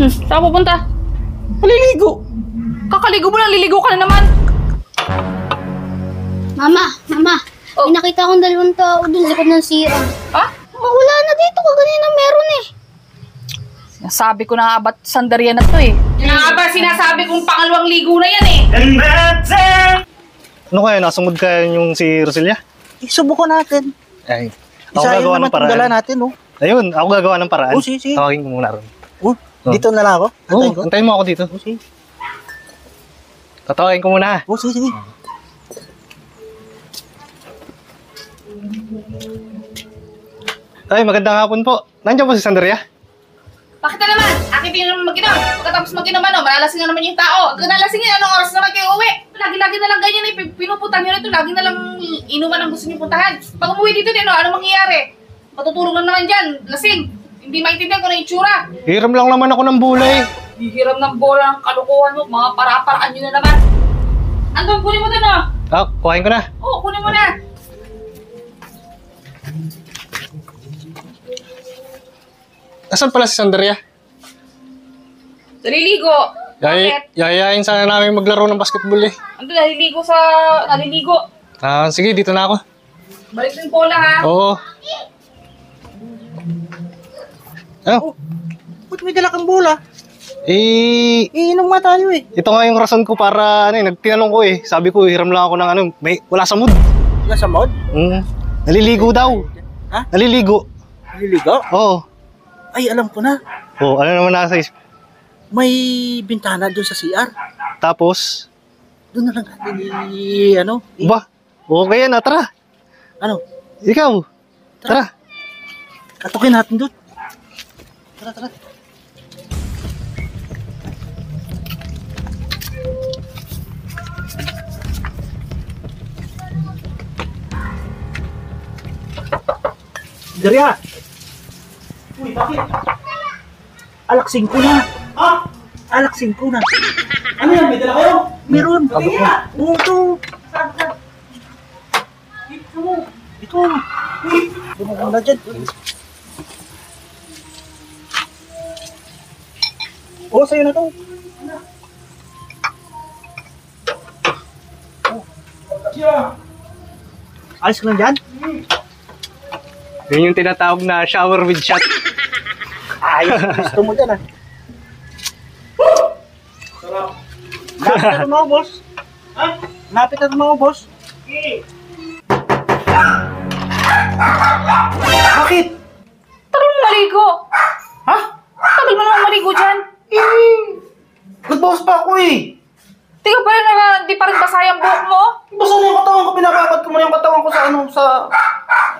Saan pupunta? Maliligo. Kakaligo mo lang, liligo ka na naman. Mama, may nakita akong dalawang tao dun sa likod ng CR. Ha? Wala na dito, kaganina meron eh. Sinasabi ko na nga ba't sandarya na to eh. Nga ba sinasabi kong pangalawang ligo na yan eh. Ano kaya? Nasungod kaya yung si Roselia? Subukan natin. Ay, ako Isa yun gagawa naman ng paraan. dala natin, oh. Ayun, ako gagawa ng paraan. Oh, sige. Tawagin ko muna ron. Oh, dito na lang ako. Antayin ko. Antayin mo ako dito. Oh, sige. Tatawagin ko muna. Oh, sige. Ay, magandang hapon po. Nandiyan po si Sandaria? Bakit na naman? Akin din naman mag-inom. Pagkatapos mag-inom malalasing na naman yung tao. Kung nalasingin, anong oras naman kayo uwi? Lagi-lagi na lang ganyan eh. Pinupuntahan nyo nito. Lagi na lang inuman ang gusto nyo puntahan. Pag umuwi dito din, ano mangyayari? Matutulog lang naman dyan. Lasing. Hindi maintindihan kung ano yung itsura. Hiram lang naman ako ng bulay. Hihiram ng bola ng kalukuhan mo. Mga para-paraan nyo na naman. Andun, kunin mo din ah. Ah, kuhain ko na. Oo, kunin mo na. Nasaan pala si Sandaria? Naliligo. Bakit? Yayayain sana namin maglaro ng basketball eh. Andun, naliligo. Ah, sige, dito na ako. Balik din bola ha. Oo. Ano? Ba't may dala kang bola? Iinom nga tayo eh. Ito nga yung rason ko para, nagtinanong ko eh. Sabi ko, hiram lang ako ng wala sa mood. Wala sa mood? Naliligo daw. Ha? Naliligo. Naliligo? Oo. Ay, alam ko na. Oo, ano naman nasa isip. May bintana doon sa CR. Tapos, Doon na lang natin ba? Okay yan, tara. Ano? Ikaw. Tara. Katukin natin doon. Tara. Daria! Uy, bakit? Alaksing ko na. Ha? Alaksing ko na. Ano yan? May dala kayo? Meron. Patingin na. Oo, ito. Saan? Ito. Ito mo muna dyan. Oo, sa'yo na to. Ayos ka lang dyan? Yun yung tinatawag na shower with shot. Ayos, gusto mo dyan ah. Lapit na maubos. Ha? Lapit na maubos. Bakit? Tagal mo maligo. Ha? Tagal mo naman maligo dyan. Nagbawas pa ako eh. Tika pa rin di pa rin basa yung buhok mo. Basta na yung katawan ko, pinababad ko muna yung katawan ko sa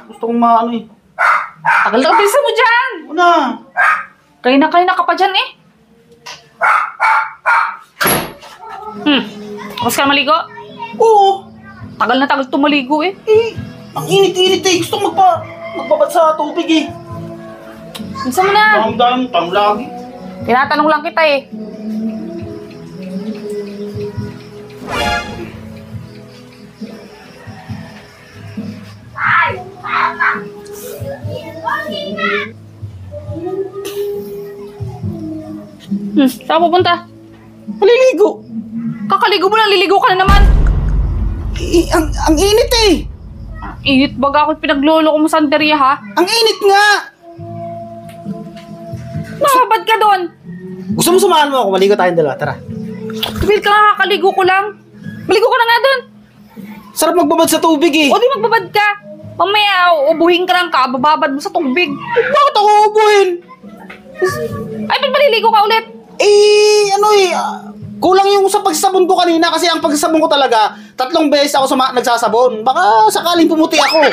gusto kong maano eh. Tagal na bilisan mo dyan. Una. Kanina ka pa dyan eh. Tapos ka na maligo? Oo. Tagal na tagal tumaligo eh. Ang init-init eh. Gusto kong magbabad sa tubig eh. Minsan mo na. Dami lagi. Tinatanong lang kita eh. Saan pupunta? Maliligo. Kakaligo mo lang, liligo ka na naman. Ang init eh. Init baga ako pinaglolo ko mo sandarya ha? Ang init nga. Nakabad ka doon. Gusto mo samahan mo ako? Maligo tayong dalawa. Tara. Sabihin ka nga, kakaligo ko lang. Maligo ka na nga doon. Sarap magbabad sa tubig eh. O di magbabad ka. Mamaya, ubuhin ka lang ka, bababad mo sa tubig. Bakit ako ubuhin? Ay, ba't maliligo ka ulit? Kulang yung sa pagsasabon ko kanina kasi ang pagsasabon ko talaga, 3 beses ako nagsasabon. Baka sakaling pumuti ako.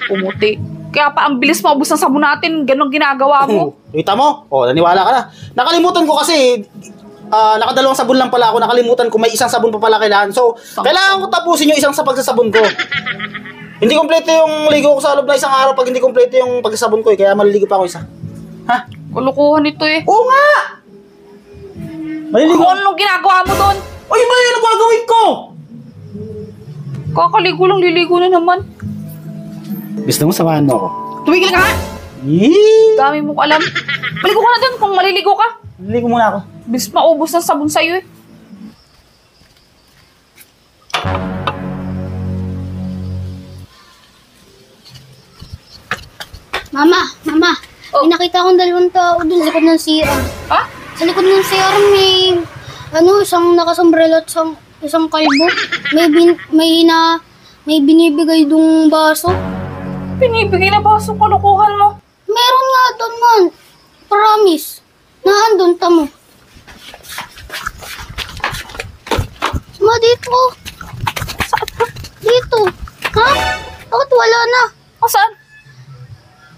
Pumuti. Kaya pa ang bilis maubos ng sabon natin, ganun ginagawa mo. Kita mo? Naniwala ka na. Nakalimutan ko kasi, nakadalawang sabon lang pala ako. Nakalimutan ko may isang sabon pa pala kailangan. So, kailangan ko tapusin yung isang sa pagsasabon ko. Hindi kompleto yung ligo ko sa loob na isang araw pag hindi kompleto yung pagsasabon ko eh. Kaya maliligo pa ako isa. Ha? Kulukuhan ito eh. Oo nga! Maliligo. Kung anong ginagawa mo doon? Uy, ba yun ang gagawin ko? Kakaligo lang, liligo na naman. Gusto mo samahan mo ako? Tumigil ka nga! Yee! Dami mong alam. Maligo ka na doon kung maliligo ka. Ligo muna ako. Bis maubos ng sabon sa'yo eh. Mama, may nakita akong dalawang tao dun sa likod ng CR. Ha? Sa likod ng CR may, isang nakasombrelo at isang kalbo. May binibigay dung baso. Pinibigay na ba sa kalokohan mo? Meron nga doon, man. Promise. Naandun, tamo. Ma, dito. Dito. Ha? Bakit wala na? O saan?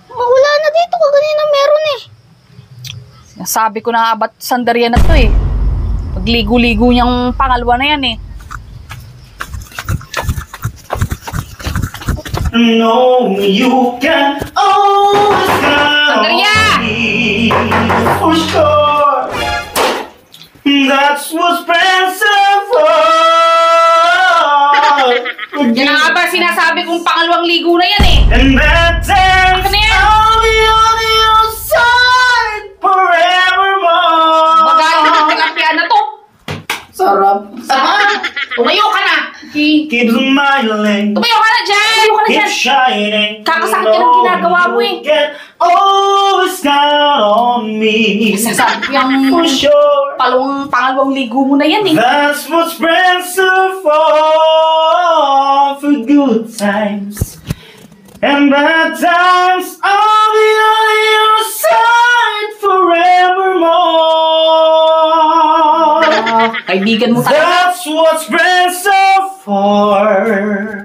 Wala na dito. Kaganina meron eh. Sabi ko na nga ba't sandarya na to eh. Pagligo-ligo niyang pangalawa na yan eh. No, you can always count Sandria! on me for sure. That's what's present for. Yan na nga ba sinasabi kong pangalawang ligo na yan eh. And that dance, Ano yan? I'll be on your side forevermore. Magaling na tilapia na to. Sarap. Tumayo ka na. Keep smiling. Tumayo ka na dyan. Tumayo ka na Keep dyan. shining. Kakasakit ka ng ginagawa mo eh. You can always count on me. Sasabi yung For sure. pangalawang ligo mo na yan eh. That's what's friends are for good times. And bad times, I'll be on your side forevermore. Kaibigan mo talaga. That's what's friends are for.